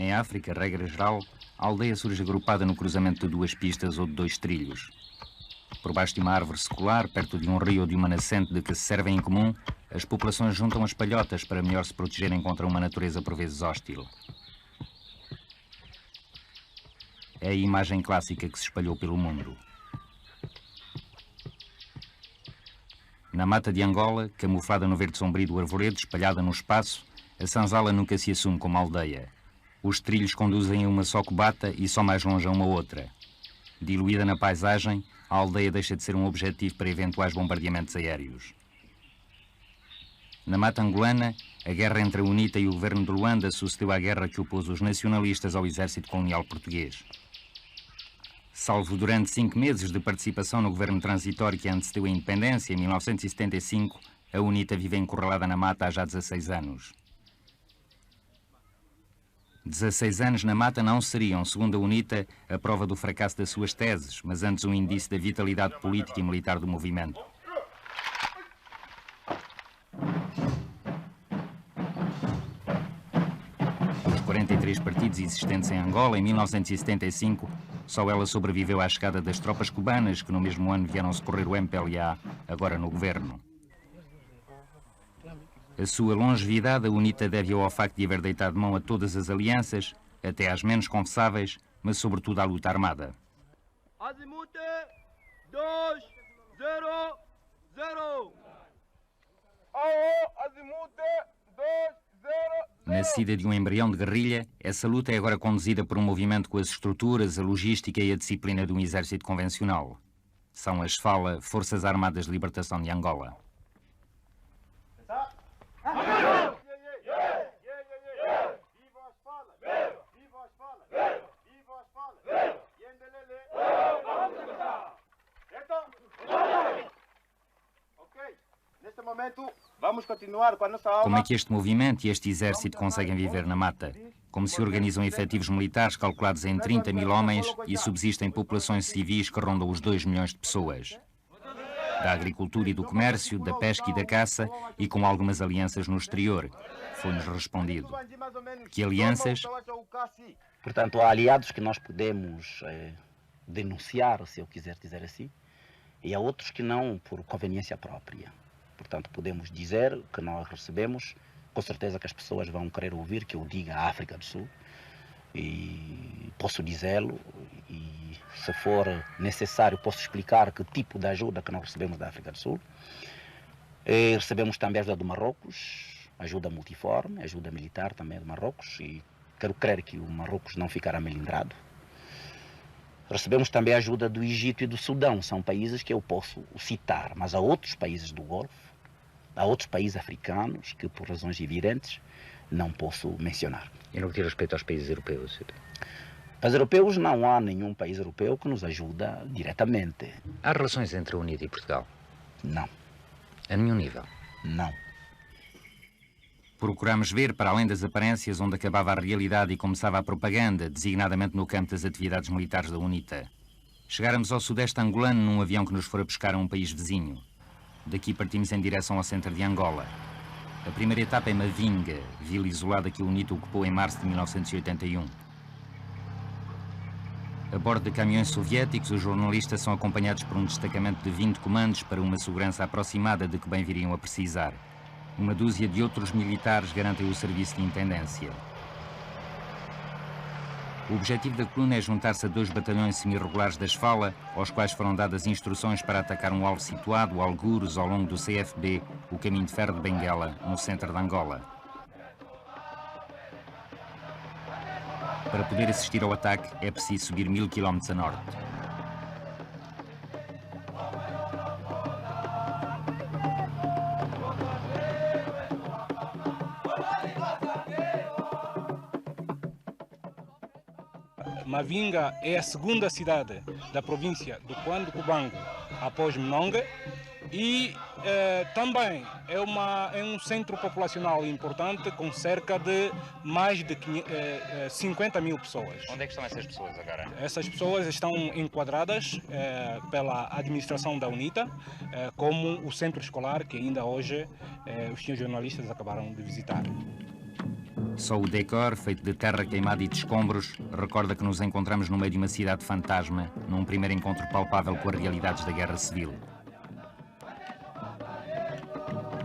Em África, regra geral, a aldeia surge agrupada no cruzamento de duas pistas ou de dois trilhos. Por baixo de uma árvore secular, perto de um rio ou de uma nascente de que se servem em comum, as populações juntam as palhotas para melhor se protegerem contra uma natureza por vezes hostil. É a imagem clássica que se espalhou pelo mundo. Na mata de Angola, camuflada no verde sombrio do arvoredo, espalhada no espaço, a senzala nunca se assume como aldeia. Os trilhos conduzem a uma só cobata e só mais longe a uma outra. Diluída na paisagem, a aldeia deixa de ser um objetivo para eventuais bombardeamentos aéreos. Na mata angolana, a guerra entre a UNITA e o governo de Luanda sucedeu à guerra que opôs os nacionalistas ao exército colonial português. Salvo durante 5 meses de participação no governo transitório que antecedeu a independência, em 1975, a UNITA vive encurralada na mata há já 16 anos. 16 anos na mata não seriam, segundo a UNITA, a prova do fracasso das suas teses, mas antes um indício da vitalidade política e militar do movimento. Dos 43 partidos existentes em Angola, em 1975, só ela sobreviveu à chegada das tropas cubanas, que no mesmo ano vieram socorrer o MPLA, agora no governo. A sua longevidade, a UNITA deve ao facto de haver deitado mão a todas as alianças, até às menos confessáveis, mas sobretudo à luta armada. Azimuth 200. Azimuth 200. Nascida de um embrião de guerrilha, essa luta é agora conduzida por um movimento com as estruturas, a logística e a disciplina de um exército convencional. São as FALA, Forças Armadas de Libertação de Angola. Neste momento, vamos continuar com a nossa aula. Como é que este movimento e este exército conseguem viver na mata? Como se organizam efetivos militares calculados em 30 mil homens e subsistem populações civis que rondam os 2 milhões de pessoas? Da agricultura e do comércio, da pesca e da caça e com algumas alianças no exterior. Foi-nos respondido. Que alianças? Portanto, há aliados que nós podemos denunciar, se eu quiser dizer assim, e há outros que não, por conveniência própria. Portanto, podemos dizer que nós recebemos, com certeza que as pessoas vão querer ouvir que eu diga a África do Sul, e posso dizê-lo, e se for necessário posso explicar que tipo de ajuda que nós recebemos da África do Sul. E recebemos também a ajuda do Marrocos, ajuda multiforme, ajuda militar também do Marrocos, e quero crer que o Marrocos não ficará melindrado. Recebemos também a ajuda do Egito e do Sudão, são países que eu posso citar, mas há outros países do Golfo, há outros países africanos que, por razões evidentes, não posso mencionar. E no que diz respeito aos países europeus? Países europeus, não há nenhum país europeu que nos ajuda diretamente. Há relações entre a UNITA e Portugal? Não. A nenhum nível? Não. Procuramos ver, para além das aparências, onde acabava a realidade e começava a propaganda, designadamente no campo das atividades militares da UNITA. Chegáramos ao sudeste angolano num avião que nos fora buscar a um país vizinho. Daqui partimos em direção ao centro de Angola. A primeira etapa é Mavinga, vila isolada que a UNITA ocupou em março de 1981. A bordo de caminhões soviéticos, os jornalistas são acompanhados por um destacamento de 20 comandos para uma segurança aproximada de que bem viriam a precisar. Uma dúzia de outros militares garantem o serviço de intendência. O objetivo da coluna é juntar-se a 2 batalhões semi-regulares das FALA, aos quais foram dadas instruções para atacar um alvo situado, algures, ao longo do CFB, o caminho de ferro de Benguela, no centro de Angola. Para poder assistir ao ataque, é preciso subir 1000 km a norte. Mavinga é a segunda cidade da província do Cubango após Mnongue e também é um centro populacional importante com cerca de mais de 50 mil pessoas. Onde é que estão essas pessoas agora? Essas pessoas estão enquadradas pela administração da UNITA como o centro escolar que ainda hoje os senhores jornalistas acabaram de visitar. Só o decor, feito de terra queimada e de escombros, recorda que nos encontramos no meio de uma cidade fantasma, num primeiro encontro palpável com as realidades da Guerra Civil.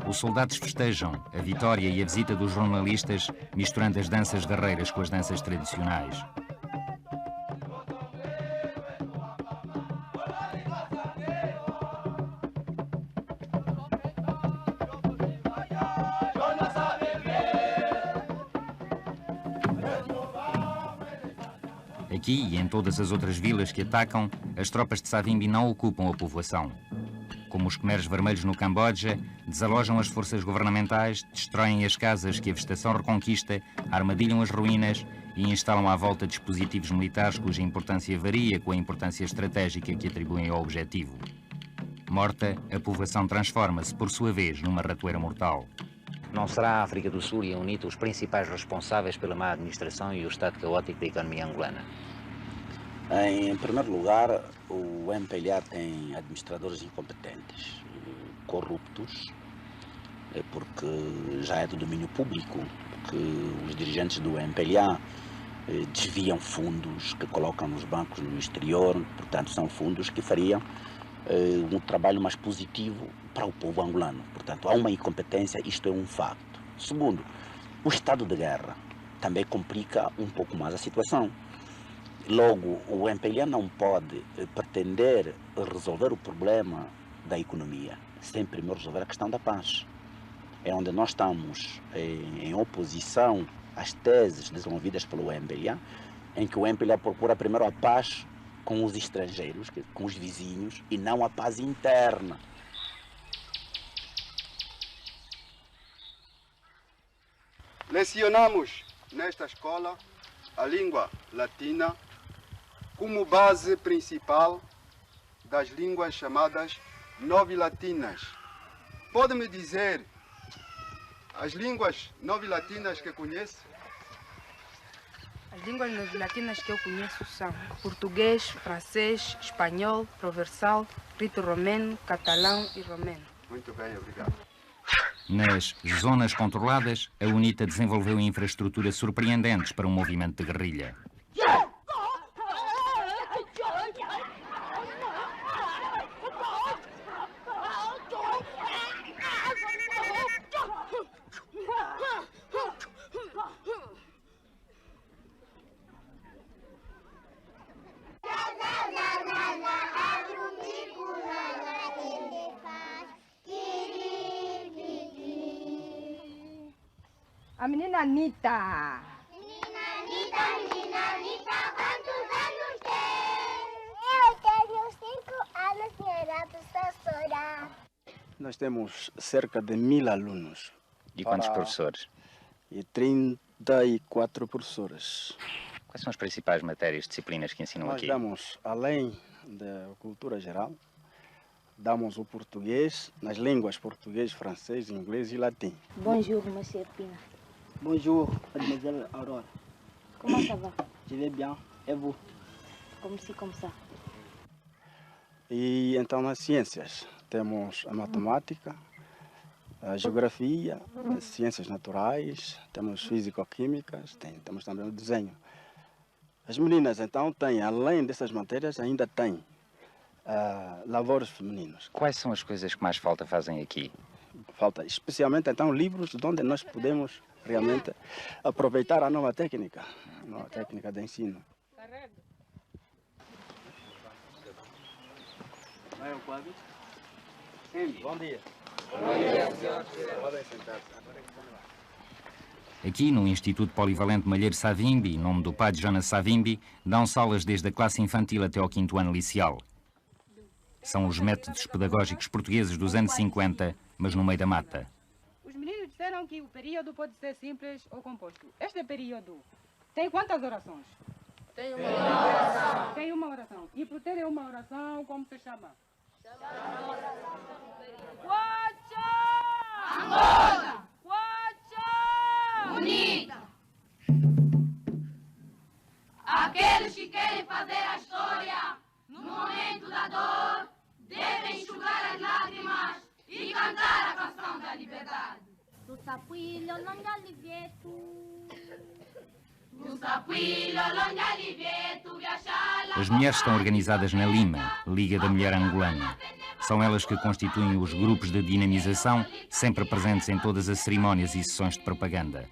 Os soldados festejam a vitória e a visita dos jornalistas, misturando as danças guerreiras com as danças tradicionais. Aqui e em todas as outras vilas que atacam, as tropas de Savimbi não ocupam a povoação. Como os Khmeres Vermelhos no Camboja, desalojam as forças governamentais, destroem as casas que a vegetação reconquista, armadilham as ruínas e instalam à volta dispositivos militares cuja importância varia com a importância estratégica que atribuem ao objetivo. Morta, a povoação transforma-se, por sua vez, numa ratoeira mortal. Não será a África do Sul e a UNITA os principais responsáveis pela má administração e o estado caótico da economia angolana? Em primeiro lugar, o MPLA tem administradores incompetentes, corruptos, porque já é do domínio público, que os dirigentes do MPLA desviam fundos que colocam nos bancos no exterior, portanto são fundos que fariam um trabalho mais positivo para o povo angolano. Portanto, há uma incompetência, isto é um facto. Segundo, o estado de guerra também complica um pouco mais a situação. Logo, o MPLA não pode pretender resolver o problema da economia sem primeiro resolver a questão da paz. É onde nós estamos em oposição às teses desenvolvidas pelo MPLA, em que o MPLA procura primeiro a paz com os estrangeiros, com os vizinhos, e não a paz interna. Lecionamos nesta escola a língua latina como base principal das línguas chamadas novilatinas. Pode-me dizer as línguas novilatinas que conhece? As línguas novilatinas que eu conheço são português, francês, espanhol, provençal, rito-romeno, catalão e romeno. Muito bem, obrigado. Nas zonas controladas, a UNITA desenvolveu infraestruturas surpreendentes para um movimento de guerrilha. A menina Anitta. Menina Anitta, quantos anos tem? Eu tenho 5 anos, senhora professora. Nós temos cerca de 1000 alunos. E quantos professores? E 34 professores. Quais são as principais matérias, disciplinas que ensinam Nós aqui? damos, além da cultura geral, damos o português, nas línguas português, francês, inglês e latim. Bonjour, monsieur Pina. Bonjour, mademoiselle Aurore. Comment ça va? Je vais bien. Et vous? Comme ci, comme ça. E então nas ciências temos a matemática, a geografia, as ciências naturais, temos físico-químicas, temos também o desenho. As meninas então têm, além dessas matérias, ainda têm lavores femininos. Quais são as coisas que mais falta fazem aqui? Falta especialmente então livros onde nós podemos realmente aproveitar a nova técnica de ensino. Bom dia. Aqui, no Instituto Polivalente Malheiro Savimbi, nome do pai de Jonas Savimbi, dão salas desde a classe infantil até ao 5º ano liceal. São os métodos pedagógicos portugueses dos anos 50, mas no meio da mata. Os meninos disseram que o período pode ser simples ou composto. Este período tem quantas orações? Tem uma oração. Tem uma oração. E por ter uma oração, como se chama? Quacha! Angola! Quacha! Unida! Aqueles que querem fazer a história no momento da dor devem enxugar as lágrimas e cantar a canção da liberdade. Do sapuilho não me alivieto. As mulheres estão organizadas na Lima, Liga da Mulher Angolana. São elas que constituem os grupos de dinamização, sempre presentes em todas as cerimónias e sessões de propaganda.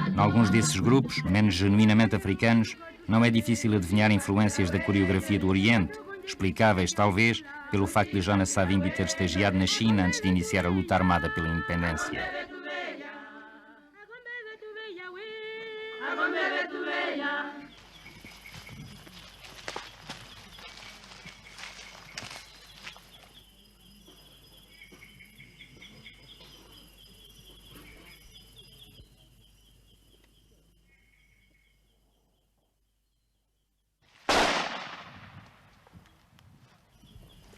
Em alguns desses grupos, menos genuinamente africanos, não é difícil adivinhar influências da coreografia do Oriente, explicáveis, talvez, pelo facto de Jonas Savimbi ter estagiado na China antes de iniciar a luta armada pela independência.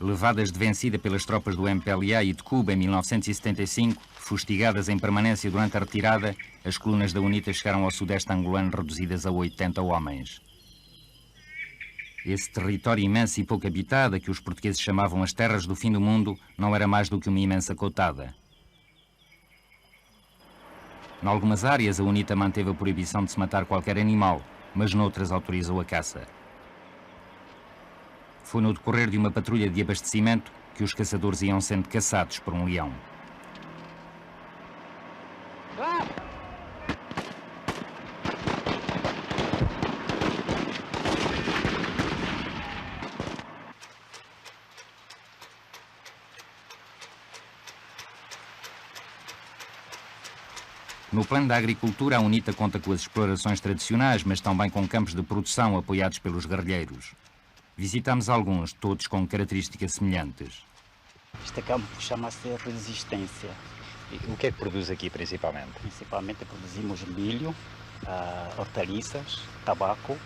Levadas de vencida pelas tropas do MPLA e de Cuba em 1975, fustigadas em permanência durante a retirada, as colunas da UNITA chegaram ao sudeste angolano reduzidas a 80 homens. Esse território imenso e pouco habitado, a que os portugueses chamavam as terras do fim do mundo, não era mais do que uma imensa cotada. Em algumas áreas, a UNITA manteve a proibição de se matar qualquer animal, mas noutras autorizou a caça. Foi no decorrer de uma patrulha de abastecimento que os caçadores iam sendo caçados por um leão. No plano da agricultura, a UNITA conta com as explorações tradicionais, mas também com campos de produção apoiados pelos guerrilheiros. Visitamos alguns, todos com características semelhantes. Este campo chama-se Resistência. E o que é que produz aqui principalmente? Principalmente produzimos milho, hortaliças, tabaco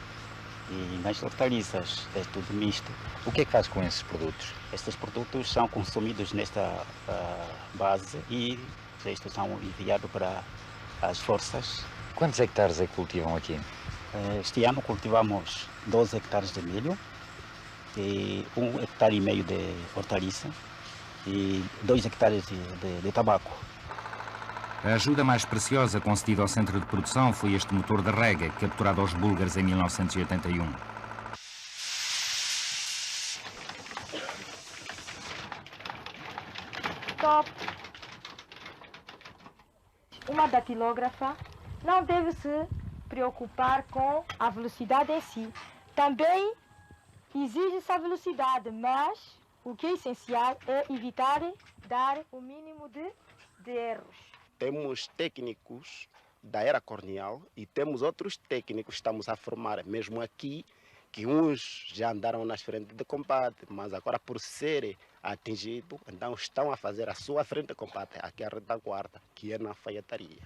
e nas hortaliças é tudo misto. O que é que faz com esses produtos? Estes produtos são consumidos nesta base e estes são enviados para as forças. Quantos hectares é que cultivam aqui? Este ano cultivamos 12 hectares de milho, e 1,5 hectare de hortaliça e 2 hectares de tabaco. A ajuda mais preciosa concedida ao centro de produção foi este motor de rega, capturado aos búlgaros em 1981. Top. Uma datilógrafa não deve se preocupar com a velocidade em si. Também exige-se a velocidade, mas o que é essencial é evitar dar o mínimo de erros. Temos técnicos da era colonial e temos outros técnicos que estamos a formar, mesmo aqui, que uns já andaram nas frentes de combate, mas agora por serem atingidos, então estão a fazer a sua frente de combate, aqui a retaguarda, que é na alfaiataria.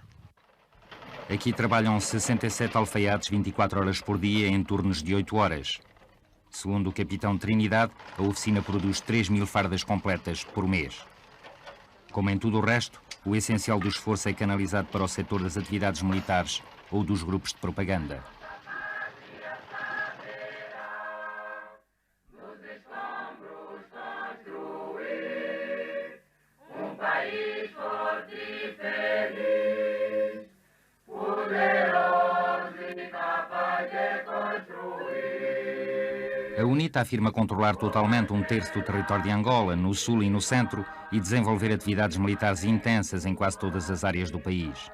Aqui trabalham 67 alfaiates 24 horas por dia em turnos de 8 horas. Segundo o capitão Trinidade, a oficina produz 3.000 fardas completas por mês. Como em tudo o resto, o essencial do esforço é canalizado para o setor das atividades militares ou dos grupos de propaganda. A UNITA afirma controlar totalmente 1/3 do território de Angola, no sul e no centro, e desenvolver atividades militares intensas em quase todas as áreas do país.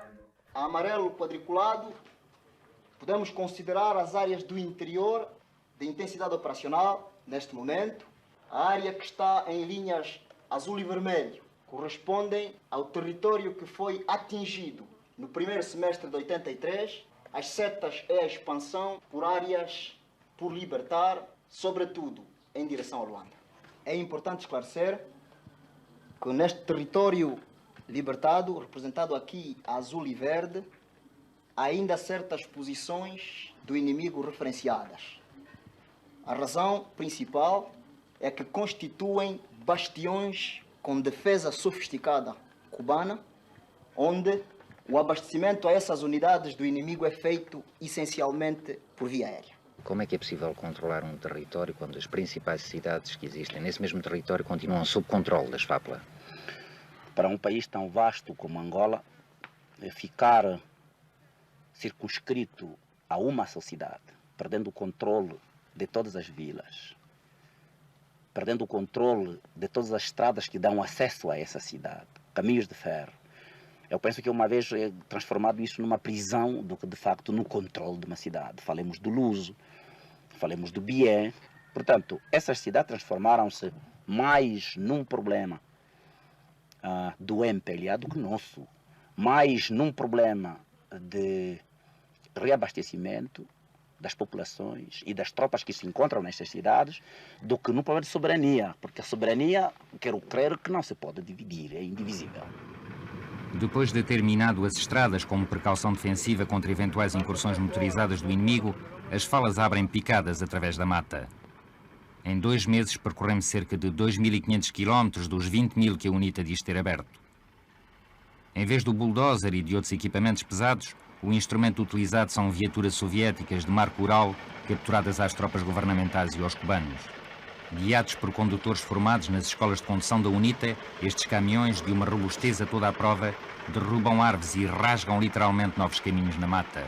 A amarelo quadriculado, podemos considerar as áreas do interior de intensidade operacional, neste momento. A área que está em linhas azul e vermelho correspondem ao território que foi atingido no primeiro semestre de 83. As setas é a expansão por áreas por libertar, sobretudo em direção a Luanda. É importante esclarecer que neste território libertado, representado aqui a azul e verde, há ainda certas posições do inimigo referenciadas. A razão principal é que constituem bastiões com defesa sofisticada cubana, onde o abastecimento a essas unidades do inimigo é feito essencialmente por via aérea. Como é que é possível controlar um território quando as principais cidades que existem nesse mesmo território continuam sob controle das FAPLA? Para um país tão vasto como Angola, ficar circunscrito a uma sociedade, perdendo o controle de todas as vilas, perdendo o controle de todas as estradas que dão acesso a essa cidade, caminhos de ferro. Eu penso que uma vez é transformado isso numa prisão do que de facto no controle de uma cidade. Falemos do Luso, falemos do Bié. Portanto, essas cidades transformaram-se mais num problema do MPLA do que nosso, mais num problema de reabastecimento das populações e das tropas que se encontram nestas cidades do que no problema de soberania, porque a soberania, quero crer que não se pode dividir, é indivisível. Depois de ter minado as estradas como precaução defensiva contra eventuais incursões motorizadas do inimigo, as falas abrem picadas através da mata. Em 2 meses percorremos cerca de 2.500 km dos 20.000 que a UNITA diz ter aberto. Em vez do bulldozer e de outros equipamentos pesados, o instrumento utilizado são viaturas soviéticas de marca Ural capturadas às tropas governamentais e aos cubanos. Guiados por condutores formados nas escolas de condução da UNITA, estes caminhões, de uma robustez a toda a prova, derrubam árvores e rasgam literalmente novos caminhos na mata.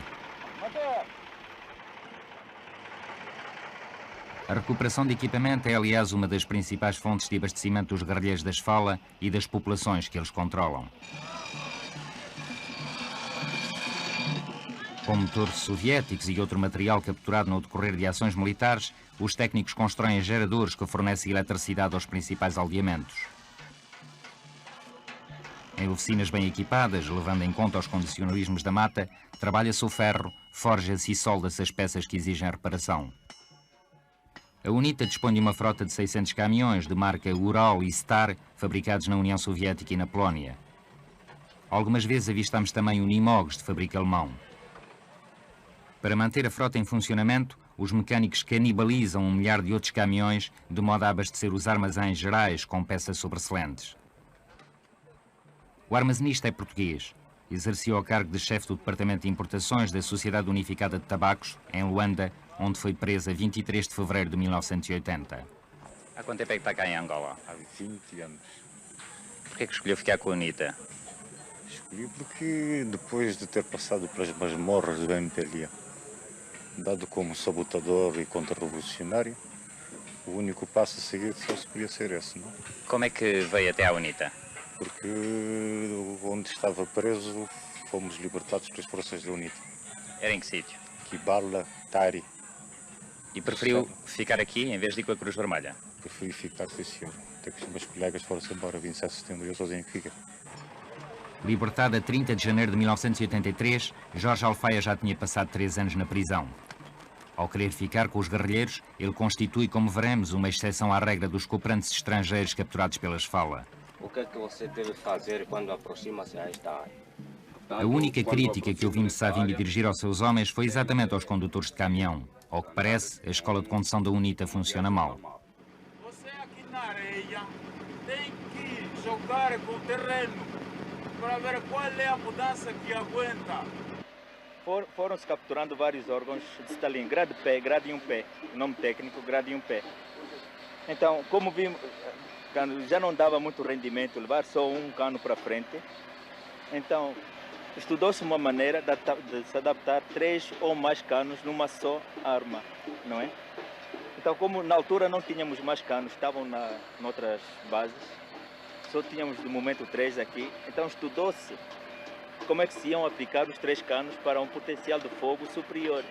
A recuperação de equipamento é, aliás, uma das principais fontes de abastecimento dos guerrilheiros das FALA e das populações que eles controlam. Com motores soviéticos e outro material capturado no decorrer de ações militares, os técnicos constroem geradores que fornecem eletricidade aos principais aldeamentos. Em oficinas bem equipadas, levando em conta os condicionalismos da mata, trabalha-se o ferro, forja-se e solda-se as peças que exigem reparação. A UNITA dispõe de uma frota de 600 caminhões de marca Ural e Star, fabricados na União Soviética e na Polónia. Algumas vezes avistamos também Unimogs, de fabrico alemão. Para manter a frota em funcionamento, os mecânicos canibalizam 1 milhar de outros caminhões, de modo a abastecer os armazéns gerais com peças sobressalentes. O armazenista é português. Exerceu o cargo de chefe do Departamento de Importações da Sociedade Unificada de Tabacos, em Luanda, onde foi preso a 23 de fevereiro de 1980. Há quanto tempo é que está cá em Angola? Há 20 anos. Por que é que escolheu ficar com a UNITA? Escolhi porque depois de ter passado pelas masmorras do MPLA, dado como sabotador e contra-revolucionário, o único passo a seguir só se podia ser esse, não? Como é que veio até à UNITA? Porque onde estava preso fomos libertados pelas forças da UNITA. Era em que sítio? Kibala, Tari. E preferiu ficar aqui em vez de ir com a Cruz Vermelha? Preferi ficar, sim senhor. Até que os meus colegas foram-se embora 27 de setembro e eu sozinho que fiquei. Libertado a 30 de janeiro de 1983, Jorge Alfaia já tinha passado 3 anos na prisão. Ao querer ficar com os guerrilheiros, ele constitui, como veremos, uma exceção à regra dos cooperantes estrangeiros capturados pelas FALA. O que é que você deve fazer quando aproxima-se a esta área? A única crítica que ouvimos Savimbi dirigir aos seus homens foi exatamente aos condutores de caminhão. Ao que parece, a escola de condução da UNITA funciona mal. Você aqui na areia tem que jogar com o terreno para ver qual é a mudança que aguenta. Foram-se capturando vários órgãos de Stalin, grade P, grade 1P, nome técnico, grade 1P. Então, como vimos, já não dava muito rendimento levar só um cano para frente, então estudou-se uma maneira de se adaptar 3 ou mais canos numa só arma, não é? Então, como na altura não tínhamos mais canos, estavam noutras bases, só tínhamos de momento 3 aqui, então estudou-se como é que se iam aplicar os 3 canos para um potencial de fogo superior.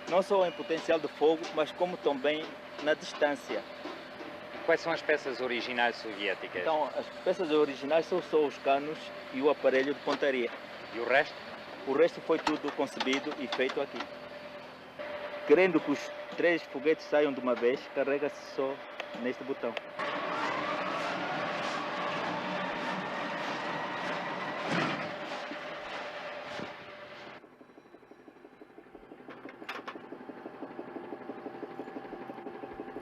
Não só em potencial de fogo, mas como também na distância. Quais são as peças originais soviéticas? Então, as peças originais são só os canos e o aparelho de pontaria. E o resto? O resto foi tudo concebido e feito aqui. Querendo que os 3 foguetes saiam de uma vez, carrega-se só neste botão.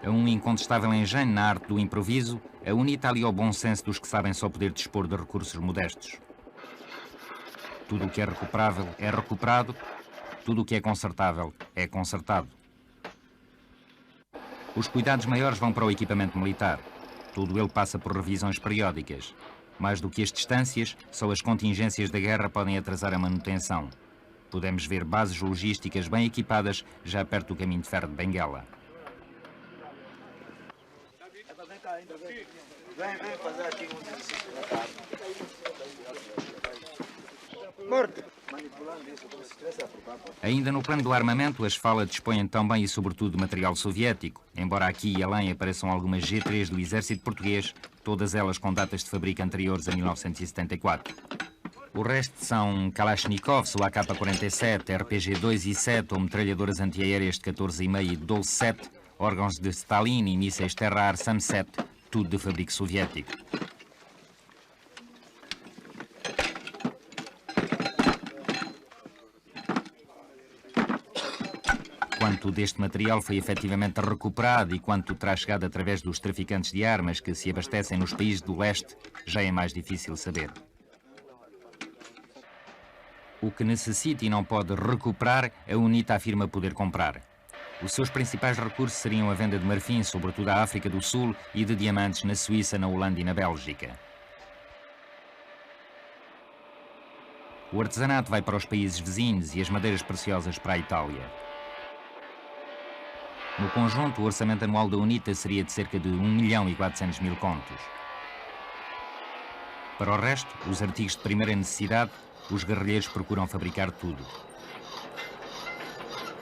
A um incontestável engenho na arte do improviso, a UNITA aliou ao bom senso dos que sabem só poder dispor de recursos modestos. Tudo o que é recuperável é recuperado, tudo o que é consertável é consertado. Os cuidados maiores vão para o equipamento militar. Tudo ele passa por revisões periódicas. Mais do que as distâncias, só as contingências da guerra podem atrasar a manutenção. Podemos ver bases logísticas bem equipadas já perto do caminho de ferro de Benguela. Vem fazer aqui um exercício da tarde. Morto! Manipulando isso como se estivesse a provar. Ainda no plano do armamento, as FALA dispõem também e sobretudo de material soviético, embora aqui e além apareçam algumas G3 do exército português, todas elas com datas de fabrico anteriores a 1974. O resto são Kalashnikovs, o AK-47, RPG-2 e 7 ou metralhadoras antiaéreas de 14,5 e 12,7, órgãos de Stalin e mísseis Terra-Ar SAM-7, tudo de fabrico soviético. Quanto deste material foi efetivamente recuperado e quanto terá chegado através dos traficantes de armas que se abastecem nos países do leste, já é mais difícil saber. O que necessita e não pode recuperar, a UNITA afirma poder comprar. Os seus principais recursos seriam a venda de marfim, sobretudo à África do Sul, e de diamantes na Suíça, na Holanda e na Bélgica. O artesanato vai para os países vizinhos e as madeiras preciosas para a Itália. No conjunto, o orçamento anual da UNITA seria de cerca de 1.400.000 contos. Para o resto, os artigos de primeira necessidade, os guerrilheiros procuram fabricar tudo.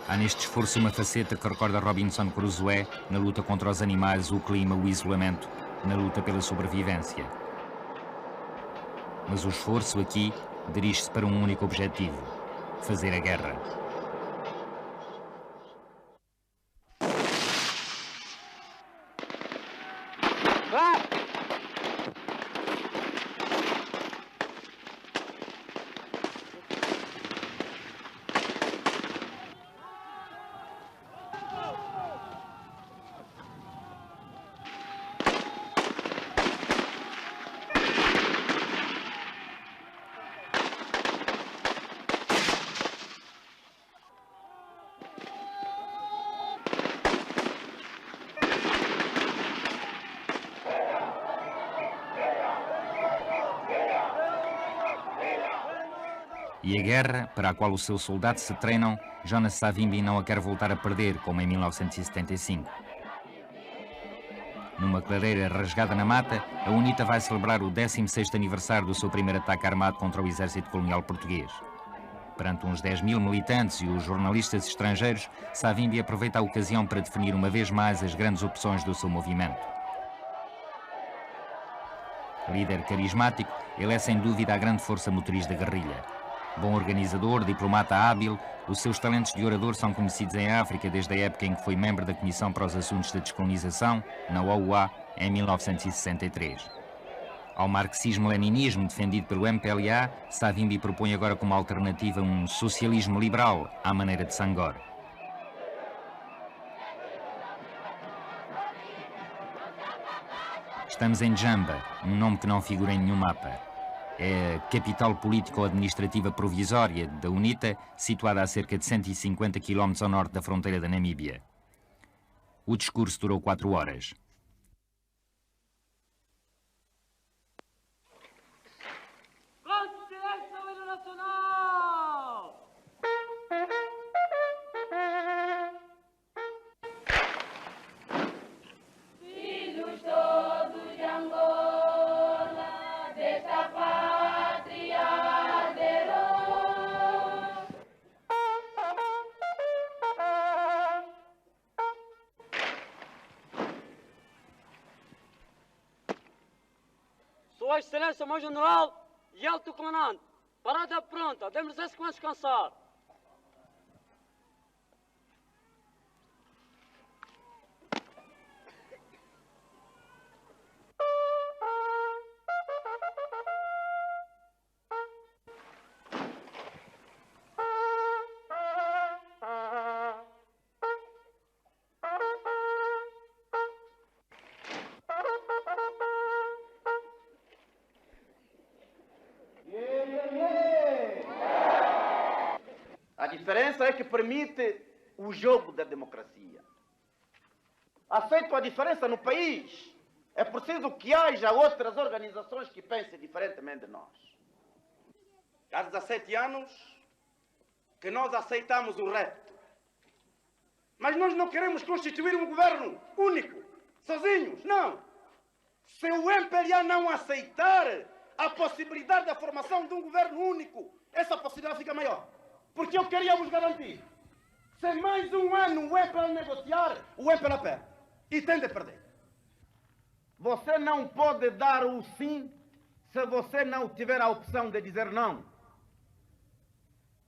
Há neste esforço uma faceta que recorda Robinson Crusoe na luta contra os animais, o clima, o isolamento, na luta pela sobrevivência. Mas o esforço aqui dirige-se para um único objetivo: fazer a guerra. E a guerra, para a qual os seus soldados se treinam, Jonas Savimbi não a quer voltar a perder, como em 1975. Numa clareira rasgada na mata, a UNITA vai celebrar o 16º aniversário do seu primeiro ataque armado contra o exército colonial português. Perante uns 10.000 militantes e os jornalistas estrangeiros, Savimbi aproveita a ocasião para definir uma vez mais as grandes opções do seu movimento. Líder carismático, ele é sem dúvida a grande força motriz da guerrilha. Bom organizador, diplomata hábil, os seus talentos de orador são conhecidos em África desde a época em que foi membro da Comissão para os Assuntos da Descolonização, na OUA, em 1963. Ao marxismo-leninismo defendido pelo MPLA, Savimbi propõe agora como alternativa um socialismo liberal, à maneira de Senghor. Estamos em Jamba, um nome que não figura em nenhum mapa. É a capital político-administrativa provisória da UNITA, situada a cerca de 150 km ao norte da fronteira da Namíbia. O discurso durou 4 horas. Filhos todos de Angola, desta pátria arderosa. Sua Excelência, meu General e Alto Comandante, parada pronta, demos esse com descansar. A diferença é que permite o jogo da democracia. Aceito a diferença no país. É preciso que haja outras organizações que pensem diferentemente de nós. Há 17 anos que nós aceitamos o repto. Mas nós não queremos constituir um governo único, sozinhos, não. Se o MPLA não aceitar a possibilidade da formação de um governo único, essa possibilidade fica maior. Porque eu queria vos garantir, se mais um ano o MPLA negociar, o MPLA perde. E tem de perder. Você não pode dar o sim se você não tiver a opção de dizer não.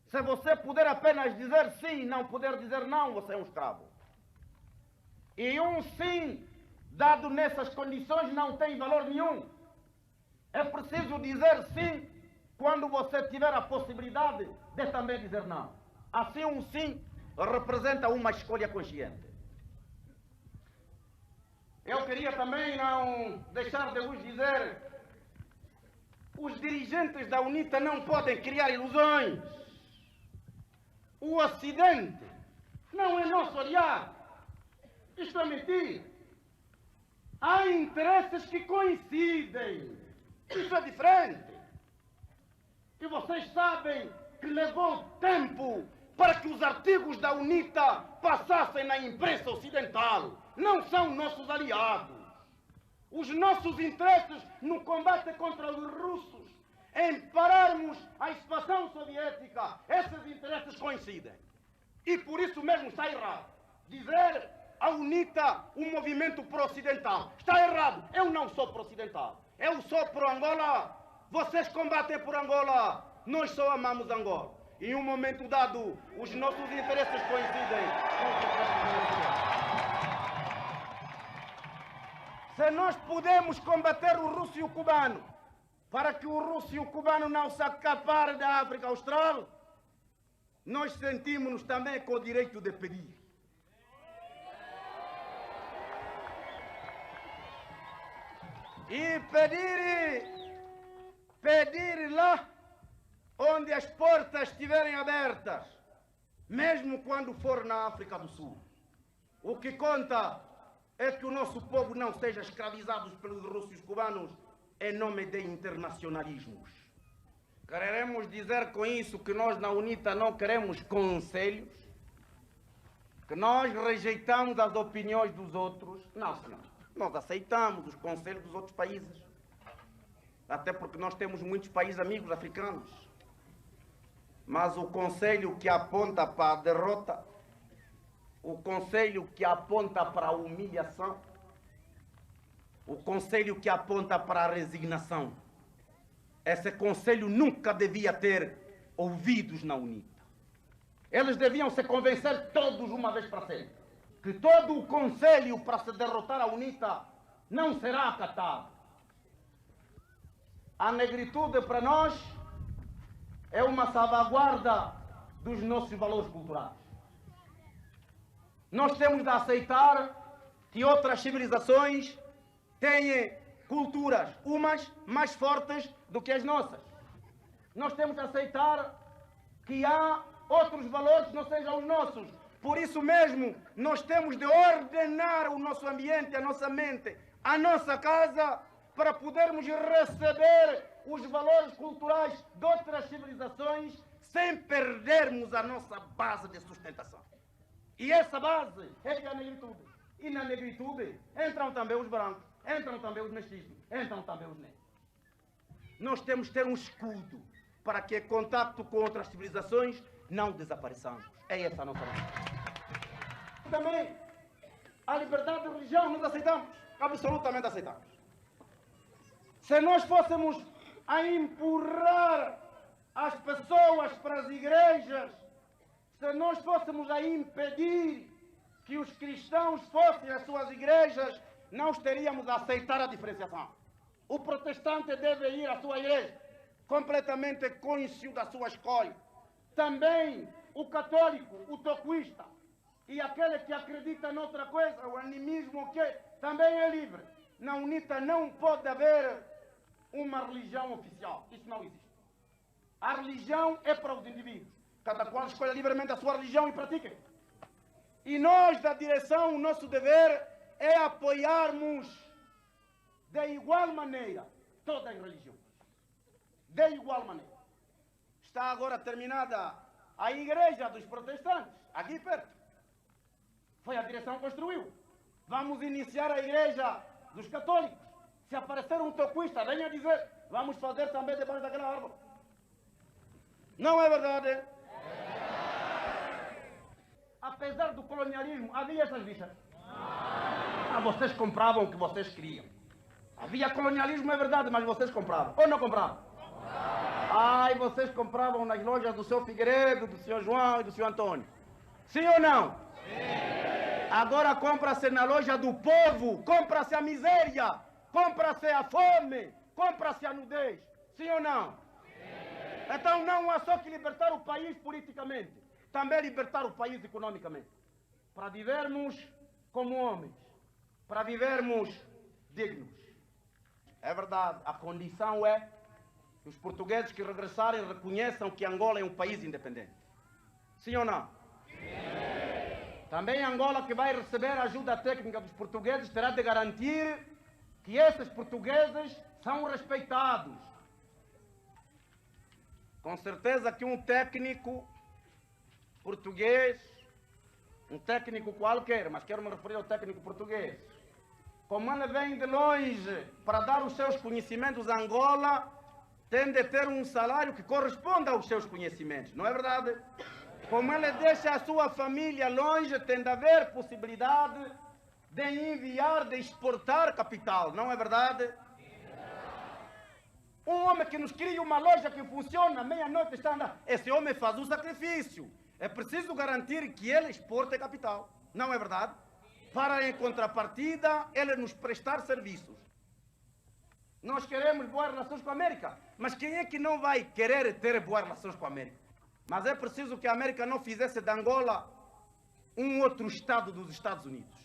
Se você puder apenas dizer sim e não puder dizer não, você é um escravo. E um sim, dado nessas condições, não tem valor nenhum. É preciso dizer sim quando você tiver a possibilidade de também dizer não. Assim, um sim representa uma escolha consciente. Eu queria também não deixar de vos dizer, os dirigentes da UNITA não podem criar ilusões. O Ocidente não é nosso aliado. Isto é mentira. Há interesses que coincidem. Isso é diferente. E vocês sabem que levou tempo para que os artigos da UNITA passassem na imprensa ocidental. Não são nossos aliados. Os nossos interesses no combate contra os russos, em pararmos a expansão soviética, esses interesses coincidem. E por isso mesmo está errado dizer a UNITA um movimento pro-ocidental. Está errado. Eu não sou pro-ocidental. Eu sou pro-Angola. Vocês combatem por Angola. Nós só amamos Angola. Em um momento dado, os nossos interesses coincidem com os interesses do Ocidente. Se nós podemos combater o russo e o cubano, para que o russo e o cubano não se acaparem da África Austral, nós sentimos-nos também com o direito de pedir. E pedir lá onde as portas estiverem abertas, mesmo quando for na África do Sul. O que conta é que o nosso povo não seja escravizado pelos russos e os cubanos em nome de internacionalismos. Queremos dizer com isso que nós na UNITA não queremos conselhos, que nós rejeitamos as opiniões dos outros. Não, senhor. Nós aceitamos os conselhos dos outros países. Até porque nós temos muitos países amigos africanos. Mas o conselho que aponta para a derrota, o conselho que aponta para a humilhação, o conselho que aponta para a resignação, esse conselho nunca devia ter ouvidos na UNITA. Eles deviam se convencer todos uma vez para sempre que todo o conselho para se derrotar a UNITA não será acatado. A negritude para nós é uma salvaguarda dos nossos valores culturais. Nós temos de aceitar que outras civilizações têm culturas, umas mais fortes do que as nossas. Nós temos de aceitar que há outros valores que não sejam os nossos. Por isso mesmo, nós temos de ordenar o nosso ambiente, a nossa mente, a nossa casa, para podermos receber os valores culturais de outras civilizações sem perdermos a nossa base de sustentação. E essa base é que é a negritude. E na negritude entram também os brancos, entram também os mestiços, entram também os negros. Nós temos de ter um escudo para que, em contato com outras civilizações, não desapareçamos. É essa a nossa luta. Também, a liberdade de religião nós aceitamos, absolutamente aceitamos. Se nós fôssemos a empurrar as pessoas para as igrejas, se nós fôssemos a impedir que os cristãos fossem às suas igrejas, não estaríamos a aceitar a diferenciação. O protestante deve ir à sua igreja, completamente consciente da sua escolha. Também o católico, o tocuista e aquele que acredita noutra coisa, o animismo, que também é livre. Na UNITA não pode haver uma religião oficial. Isso não existe. A religião é para os indivíduos. Cada qual escolhe livremente a sua religião e pratica. E nós, da direção, o nosso dever é apoiarmos de igual maneira todas as religiões. De igual maneira. Está agora terminada a igreja dos protestantes, aqui perto. Foi a direção que construiu. Vamos iniciar a igreja dos católicos. Se aparecer um toquista, venha dizer, vamos fazer também debaixo daquela árvore. Não é verdade? Apesar do colonialismo, havia essas vistas? Vocês compravam o que vocês queriam. Havia colonialismo, é verdade, mas vocês compravam. Ou não compravam? Vocês compravam nas lojas do seu Figueiredo, do senhor João e do senhor Antônio. Sim ou não? Sim. Agora compra-se na loja do povo, compra-se a miséria, compra-se a fome, compra-se a nudez. Sim ou não? Sim. Então não há só que libertar o país politicamente, também libertar o país economicamente. Para vivermos como homens, para vivermos dignos. É verdade, a condição é que os portugueses que regressarem reconheçam que Angola é um país independente. Sim ou não? Sim. Também Angola, que vai receber a ajuda técnica dos portugueses, terá de garantir que esses portugueses são respeitados. Com certeza que um técnico português, um técnico qualquer, mas quero me referir ao técnico português, como ele vem de longe para dar os seus conhecimentos a Angola, tem de ter um salário que corresponda aos seus conhecimentos, não é verdade? Como ele deixa a sua família longe, tem de haver possibilidade de enviar, de exportar capital, não é verdade? Um homem que nos cria uma loja que funciona, meia-noite está andando, esse homem faz um sacrifício. É preciso garantir que ele exporte capital, não é verdade? Para, em contrapartida, ele nos prestar serviços. Nós queremos boas relações com a América, mas quem é que não vai querer ter boas relações com a América? Mas é preciso que a América não fizesse de Angola um outro estado dos Estados Unidos.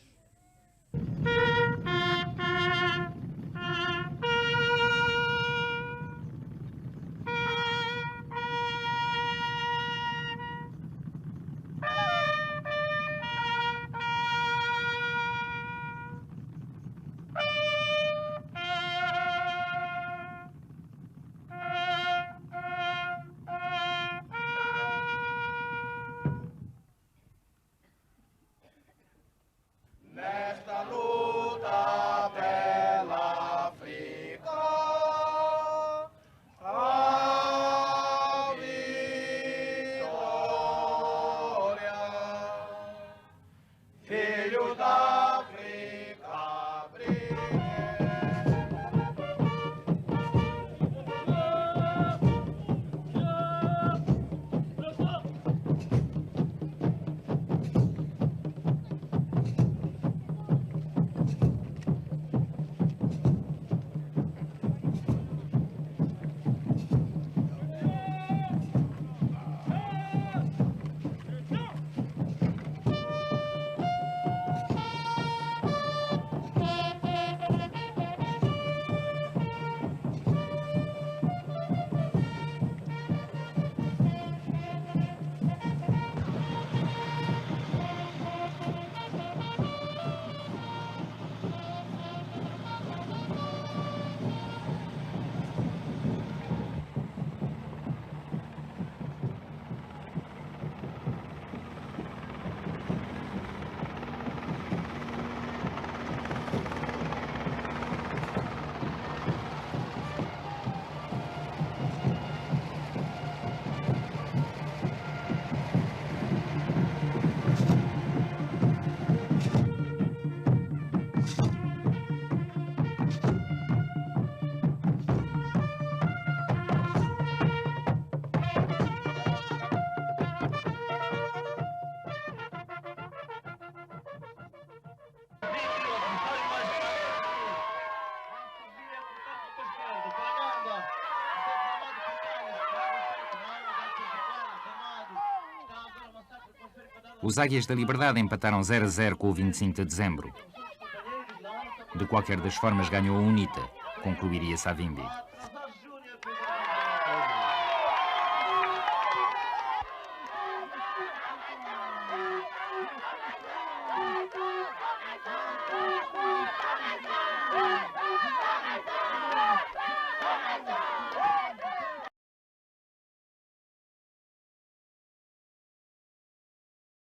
Os Águias da Liberdade empataram 0-0 com o 25 de dezembro. De qualquer das formas ganhou a UNITA, concluiria Savimbi. Começou!